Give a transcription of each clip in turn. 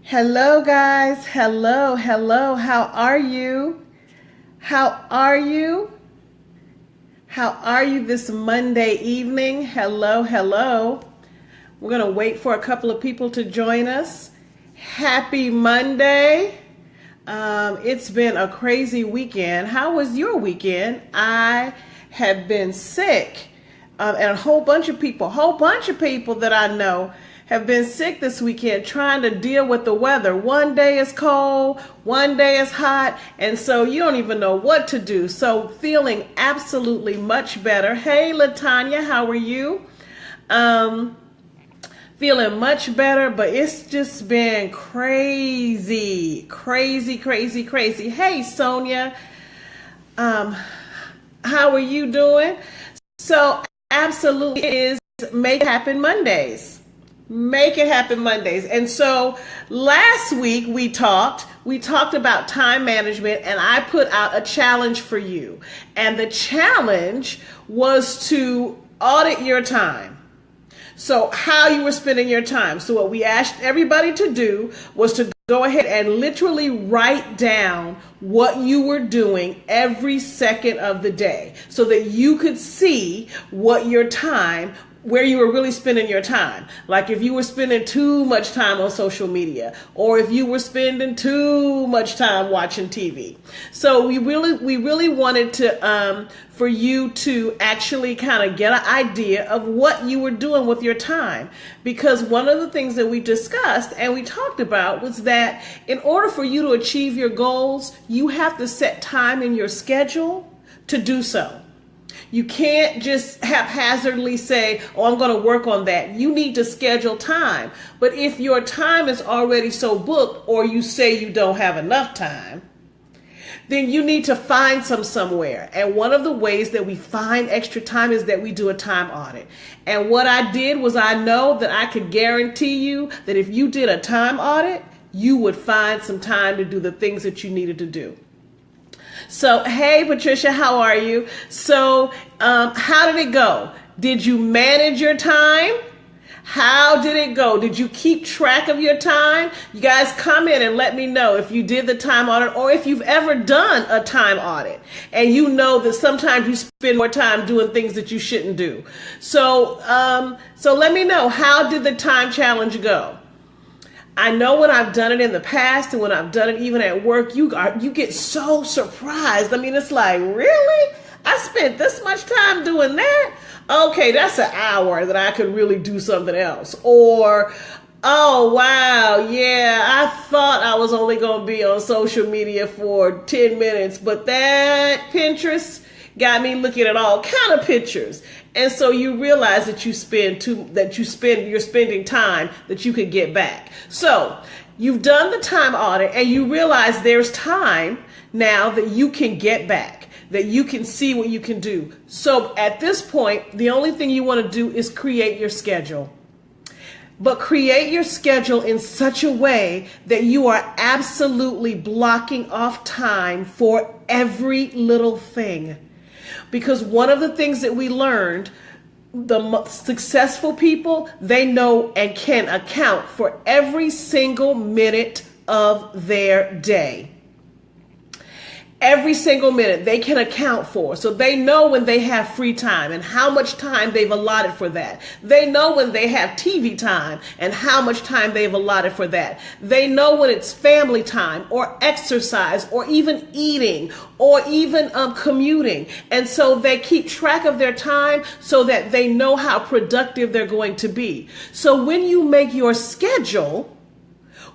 Hello, guys. Hello, hello. How are you? How are you? How are you this Monday evening? Hello, hello. We're going to wait for a couple of people to join us. Happy Monday. It's been a crazy weekend. How was your weekend? I have been sick. And a whole bunch of people that I know have been sick this weekend trying to deal with the weather. One day is cold, one day is hot, and so you don't even know what to do. So feeling absolutely much better. Hey, LaTanya, how are you? Feeling much better, but it's just been crazy. Hey, Sonia, how are you doing? So absolutely is Make It Happen Mondays. Make It Happen Mondays. And so last week we talked about time management, and I put out a challenge for you. And the challenge was to audit your time. So how you were spending your time. So what we asked everybody to do was to go ahead and literally write down what you were doing every second of the day so that you could see what your time, where you were really spending your time. Like if you were spending too much time on social media, or if you were spending too much time watching TV. So we really wanted to for you to actually kind of get an idea of what you were doing with your time. Because one of the things that we discussed and we talked about was that in order for you to achieve your goals, you have to set time in your schedule to do so. You can't just haphazardly say, oh, I'm going to work on that. You need to schedule time. But if your time is already so booked, or you say you don't have enough time, then you need to find somewhere. And one of the ways that we find extra time is that we do a time audit. And what I did was, I know that I could guarantee you that if you did a time audit, you would find some time to do the things that you needed to do. So, hey, Patricia, how are you? So, how did it go? Did you manage your time? How did it go? Did you keep track of your time? You guys come in and let me know if you did the time audit, or if you've ever done a time audit and you know that sometimes you spend more time doing things that you shouldn't do. So let me know, how did the time challenge go? I know when I've done it in the past, and when I've done it even at work, you get so surprised. I mean, it's like, really? I spent this much time doing that? Okay, that's an hour that I could really do something else. Or, oh, wow, yeah, I thought I was only going to be on social media for 10 minutes, but that Pinterest got me looking at all kind of pictures. And so you realize that you're spending time that you could get back. So you've done the time audit, and you realize there's time now that you can get back, that you can see what you can do. So at this point, the only thing you want to do is create your schedule. But create your schedule in such a way that you are absolutely blocking off time for every little thing. Because one of the things that we learned, the successful people, they know and can account for every single minute of their day. Every single minute they can account for. So they know when they have free time and how much time they've allotted for that. They know when they have TV time and how much time they've allotted for that. They know when it's family time, or exercise, or even eating, or even commuting. And so they keep track of their time so that they know how productive they're going to be. So when you make your schedule,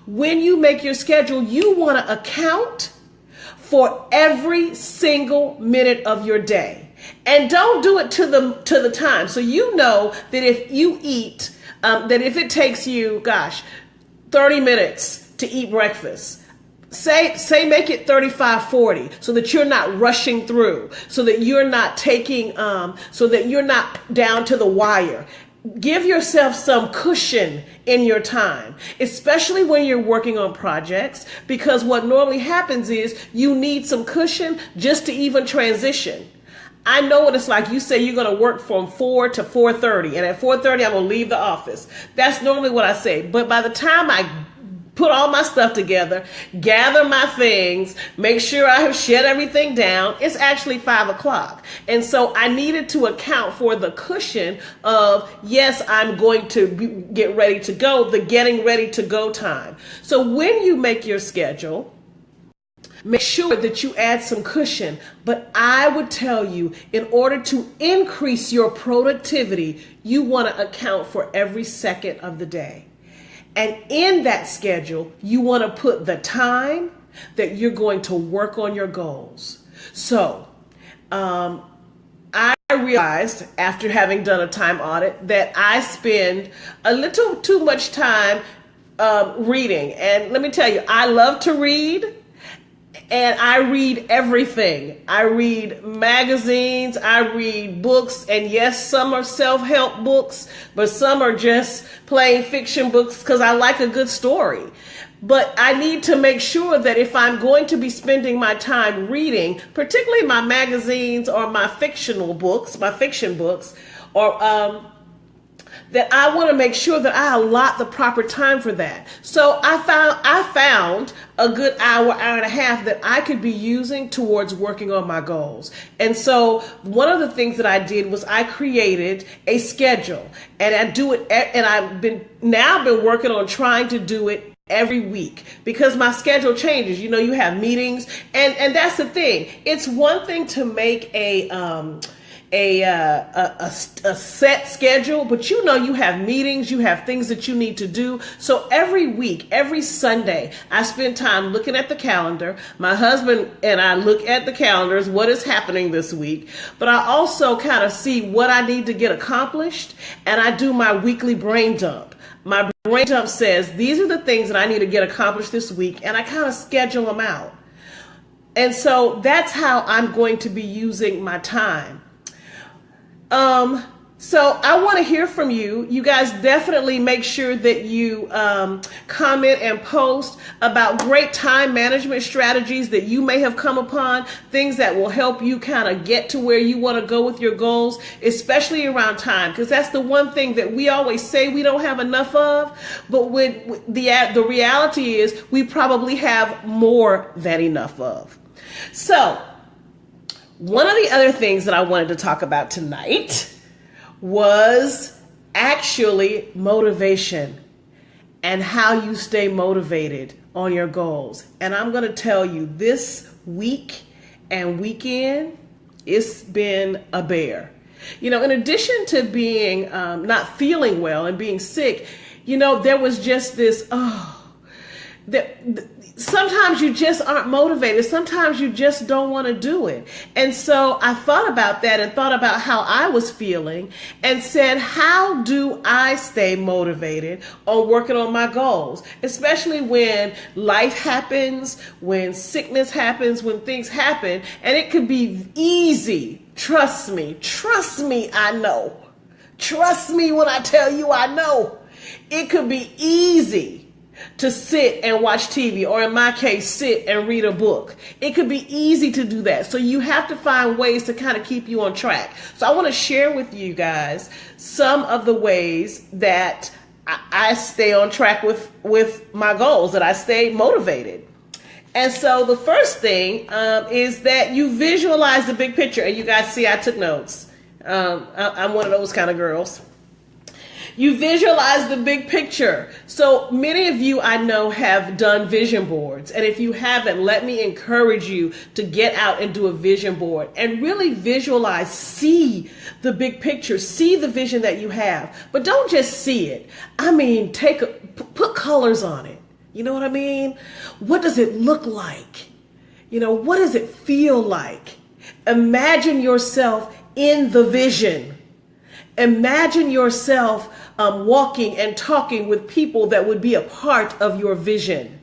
you want to account for every single minute of your day. And don't do it to the time. So you know that if you eat, that if it takes you, 30 minutes to eat breakfast, say make it 35, 40, so that you're not rushing through, so that you're not so that you're not down to the wire. Give yourself some cushion in your time, especially when you're working on projects, because what normally happens is you need some cushion just to even transition. I know what it's like. You say you're going to work from 4 to 4:30, and at 4:30 I'm going to leave the office. That's normally what I say. But by the time I put all my stuff together, gather my things, make sure I have shed everything down. It's actually 5 o'clock. And so I needed to account for the cushion of, yes, I'm going to get ready to go, the getting ready to go time. So when you make your schedule, make sure that you add some cushion. But I would tell you, in order to increase your productivity, you want to account for every second of the day. And in that schedule, you want to put the time that you're going to work on your goals. So I realized after having done a time audit that I spend a little too much time reading. And let me tell you, I love to read. And I read everything. I read magazines, I read books, and yes, some are self-help books, but some are just plain fiction books because I like a good story. But I need to make sure that if I'm going to be spending my time reading, particularly my magazines or my fictional books, my fiction books, or that I want to make sure that I allot the proper time for that. So I found a good hour and a half that I could be using towards working on my goals. And so one of the things that I did was I created a schedule, and I do it, and I've been working on trying to do it every week because my schedule changes. You know, you have meetings, and that's the thing. It's one thing to make a set schedule, but you know, you have meetings, you have things that you need to do. So every week, every Sunday, I spend time looking at the calendar. My husband and I look at the calendars, what is happening this week, but I also kind of see what I need to get accomplished, and I do my weekly brain dump. My brain dump says, these are the things that I need to get accomplished this week, and I kind of schedule them out. And so that's how I'm going to be using my time. So I want to hear from you. You guys definitely make sure that you comment and post about great time management strategies that you may have come upon, things that will help you kind of get to where you want to go with your goals, especially around time, because that's the one thing that we always say we don't have enough of. But when the reality is we probably have more than enough of. So one of the other things that I wanted to talk about tonight was actually motivation and how you stay motivated on your goals. And I'm going to tell you, this week and weekend, it's been a bear. You know, in addition to being not feeling well and being sick, you know, there was just this, sometimes you just aren't motivated. Sometimes you just don't want to do it. And so I thought about that and thought about how I was feeling and said, how do I stay motivated on working on my goals? Especially when life happens, when sickness happens, when things happen, and it could be easy. Trust me, I know. Trust me when I tell you I know. It could be easy to sit and watch TV, or in my case, sit and read a book. It could be easy to do that. So you have to find ways to kind of keep you on track. So I want to share with you guys some of the ways that I stay on track with my goals, that I stay motivated. And so the first thing is that you visualize the big picture. And you guys see I took notes. I'm one of those kind of girls. You visualize the big picture. So many of you I know have done vision boards. And if you haven't, let me encourage you to get out and do a vision board and really visualize, see the big picture, see the vision that you have. But don't just see it. I mean, put colors on it. You know what I mean? What does it look like? You know, what does it feel like? Imagine yourself in the vision. Imagine yourself walking and talking with people that would be a part of your vision.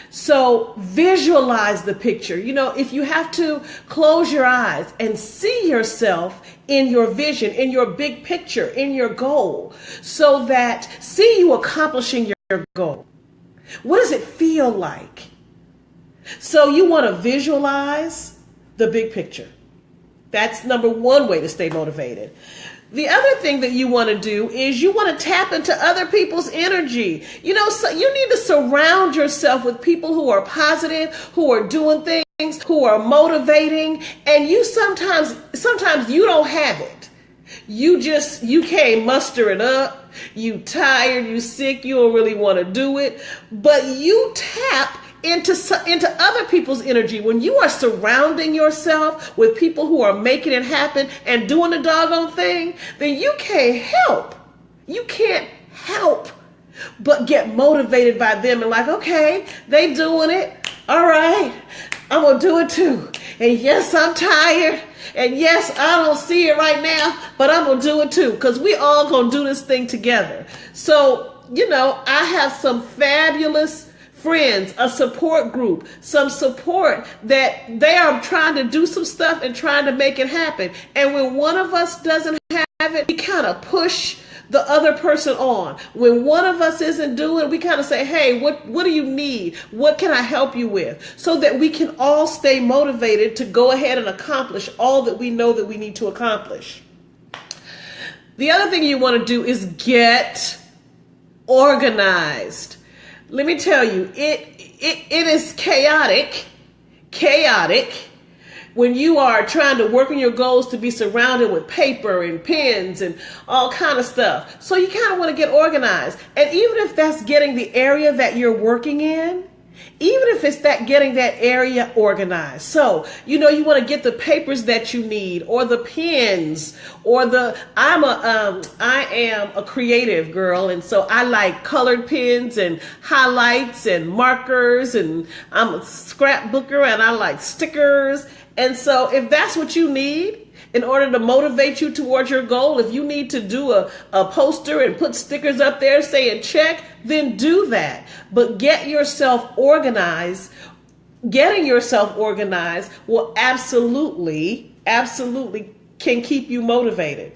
So visualize the picture. You know, if you have to, close your eyes and see yourself in your vision, in your big picture, in your goal, so that see you accomplishing your goal. What does it feel like? So you want to visualize the big picture. That's number one way to stay motivated. The other thing that you want to do is you want to tap into other people's energy. So you need to surround yourself with people who are positive, who are doing things, who are motivating, and you sometimes you don't have it. You can't muster it up. You tired, you sick, you don't really want to do it, but you tap into other people's energy. When you are surrounding yourself with people who are making it happen and doing the doggone thing, then you can't help but get motivated by them and like, okay, they doing it. All right, I'm going to do it too. And yes, I'm tired. And yes, I don't see it right now, but I'm going to do it too, because we all going to do this thing together. So, I have some fabulous friends, a support group, some support that they are trying to do some stuff and trying to make it happen. And when one of us doesn't have it, we kind of push the other person on. When one of us isn't doing it, we kind of say, hey, what do you need? What can I help you with? So that we can all stay motivated to go ahead and accomplish all that we know that we need to accomplish. The other thing you want to do is get organized. Let me tell you, it is chaotic when you are trying to work on your goals to be surrounded with paper and pens and all kind of stuff. So you kind of want to get organized. And even if that's getting the area that you're working in, even if it's getting that area organized. So, you want to get the papers that you need, or the pens, or I am a creative girl. And so I like colored pens and highlights and markers, and I'm a scrapbooker and I like stickers. And so if that's what you need in order to motivate you towards your goal, if you need to do a poster and put stickers up there saying check, then do that. But get yourself organized. Getting yourself organized will absolutely can keep you motivated.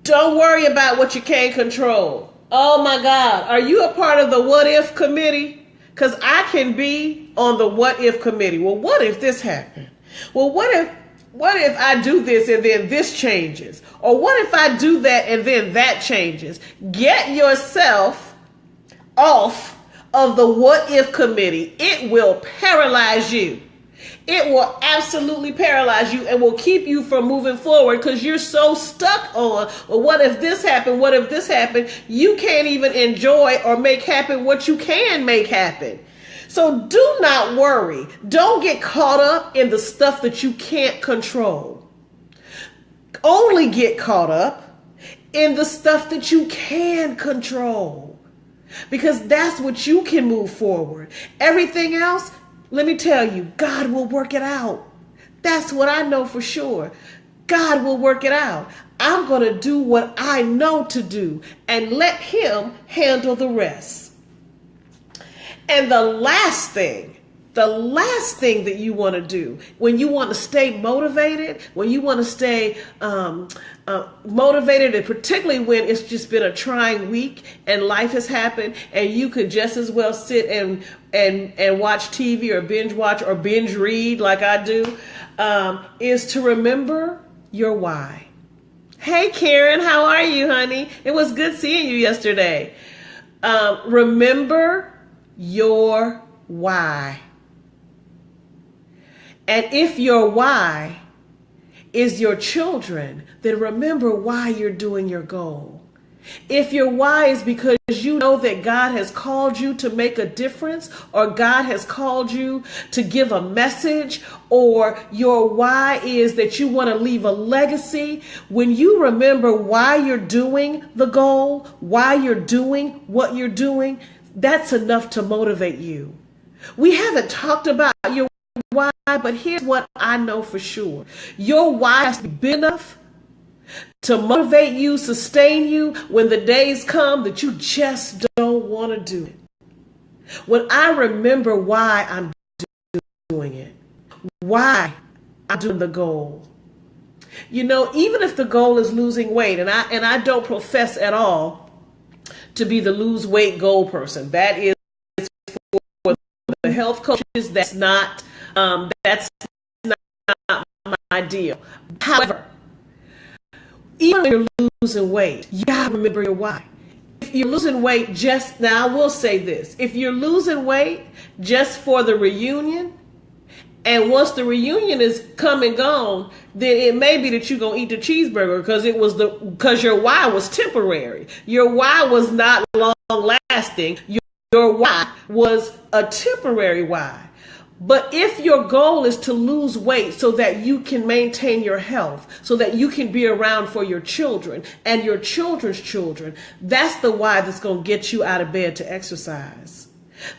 Don't worry about what you can't control. Oh my God, are you a part of the what if committee? Because I can be on the what if committee. Well, what if this happened? Well, what if I do this and then this changes? Or what if I do that and then that changes? Get yourself off of the what if committee. It will paralyze you. It will absolutely paralyze you and will keep you from moving forward because you're so stuck on, well, what if this happened? What if this happened? You can't even enjoy or make happen what you can make happen. So do not worry. Don't get caught up in the stuff that you can't control. Only get caught up in the stuff that you can control, because that's what you can move forward. Everything else, let me tell you, God will work it out. That's what I know for sure. God will work it out. I'm going to do what I know to do and let Him handle the rest. And the last thing that you want to do when you want to stay motivated, when you want to stay motivated, and particularly when it's just been a trying week and life has happened and you could just as well sit and watch TV or binge watch or binge read like I do, is to remember your why. Hey Karen, how are you, honey? It was good seeing you yesterday. Remember your why. And if your why is your children, then remember why you're doing your goal. If your why is because you know that God has called you to make a difference, or God has called you to give a message, or your why is that you want to leave a legacy, when you remember why you're doing the goal, why you're doing what you're doing, that's enough to motivate you. We haven't talked about your why, but here's what I know for sure. Your why has to be big enough to motivate you, sustain you when the days come that you just don't want to do it. When I remember why I'm doing it, why I'm doing the goal. Even if the goal is losing weight, and I don't profess at all to be the lose weight goal person. That is for the health coaches. That's not my deal. However, Even when you're losing weight, you gotta remember your why. If you're losing weight now I will say this, if you're losing weight just for the reunion, and once the reunion is come and gone, then it may be that you're going to eat the cheeseburger because your why was temporary. Your why was not long lasting. Your why was a temporary why. But if your goal is to lose weight so that you can maintain your health, so that you can be around for your children and your children's children, that's the why that's going to get you out of bed to exercise.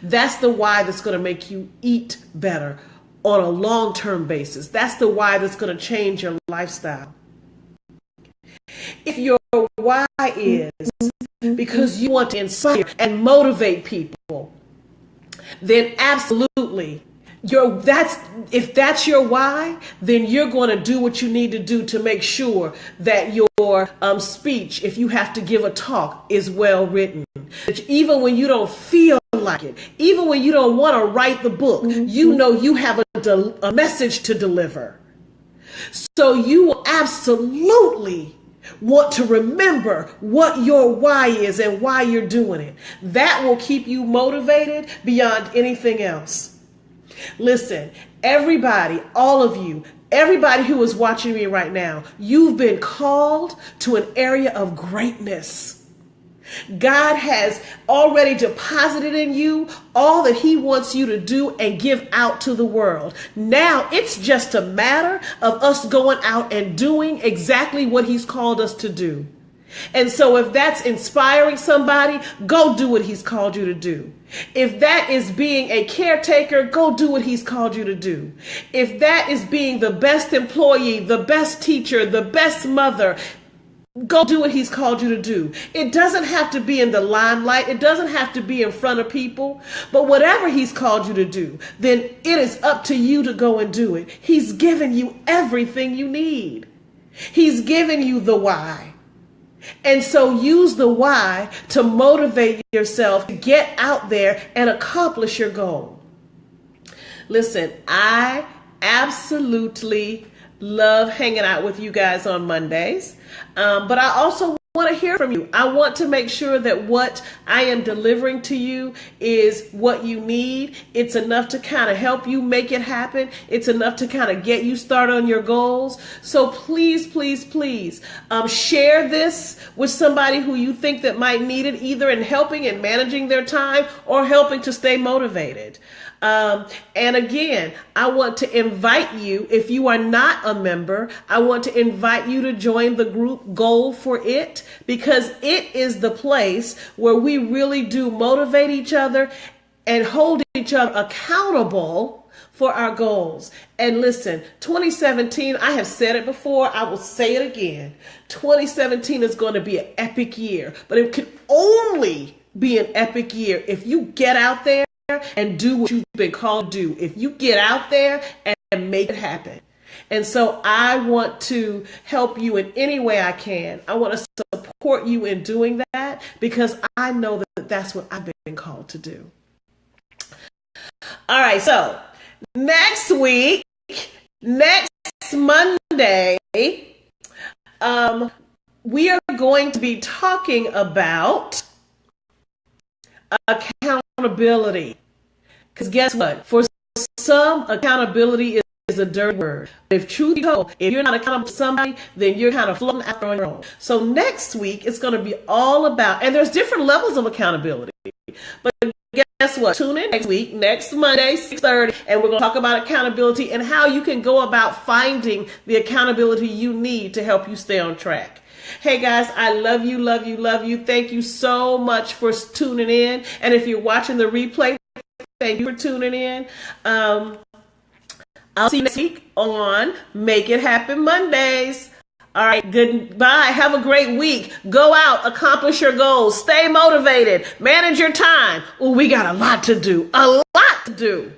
That's the why that's going to make you eat better on a long-term basis. That's the why that's going to change your lifestyle. If your why is because you want to inspire and motivate people, then absolutely, if that's your why, then you're going to do what you need to do to make sure that your speech, if you have to give a talk, is well written. Even when you don't feel like it, even when you don't want to write the book, you know you have a message to deliver. So you will absolutely want to remember what your why is and why you're doing it. That will keep you motivated beyond anything else. Listen, everybody, all of you, everybody who is watching me right now, you've been called to an area of greatness. God has already deposited in you all that he wants you to do and give out to the world. Now it's just a matter of us going out and doing exactly what he's called us to do. And so if that's inspiring somebody, go do what he's called you to do. If that is being a caretaker, go do what he's called you to do. If that is being the best employee, the best teacher, the best mother, go do what he's called you to do. It doesn't have to be in the limelight. It doesn't have to be in front of people. But whatever he's called you to do, then it is up to you to go and do it. He's given you everything you need. He's given you the why. And so use the why to motivate yourself to get out there and accomplish your goal. Listen, I absolutely love hanging out with you guys on Mondays. But I also want to hear from you. I want to make sure that what I am delivering to you is what you need. It's enough to kind of help you make it happen. It's enough to kind of get you started on your goals. So please, please, please share this with somebody who you think that might need it, either in helping and managing their time or helping to stay motivated. And again, I want to invite you, if you are not a member, I want to invite you to join the group Goal for It, because it is the place where we really do motivate each other and hold each other accountable for our goals. And listen, 2017, I have said it before, I will say it again. 2017 is going to be an epic year, but it could only be an epic year if you get out there and do what you've been called to do. If you get out there and make it happen. And so I want to help you in any way I can. I want to support you in doing that because I know that that's what I've been called to do. All right, so next week, next Monday, we are going to be talking about accountability. Because guess what? For some, accountability is a dirty word. If truth be told, if you're not accountable to somebody, then you're kind of floating out on your own. So next week, it's going to be all about, and there's different levels of accountability. But guess what? Tune in next week, next Monday, 6:30, and we're going to talk about accountability and how you can go about finding the accountability you need to help you stay on track. Hey guys, I love you, love you, love you. Thank you so much for tuning in. And if you're watching the replay, thank you for tuning in. I'll see you next week on Make It Happen Mondays. All right, goodbye. Have a great week. Go out, accomplish your goals, stay motivated, manage your time. Oh, we got a lot to do, a lot to do.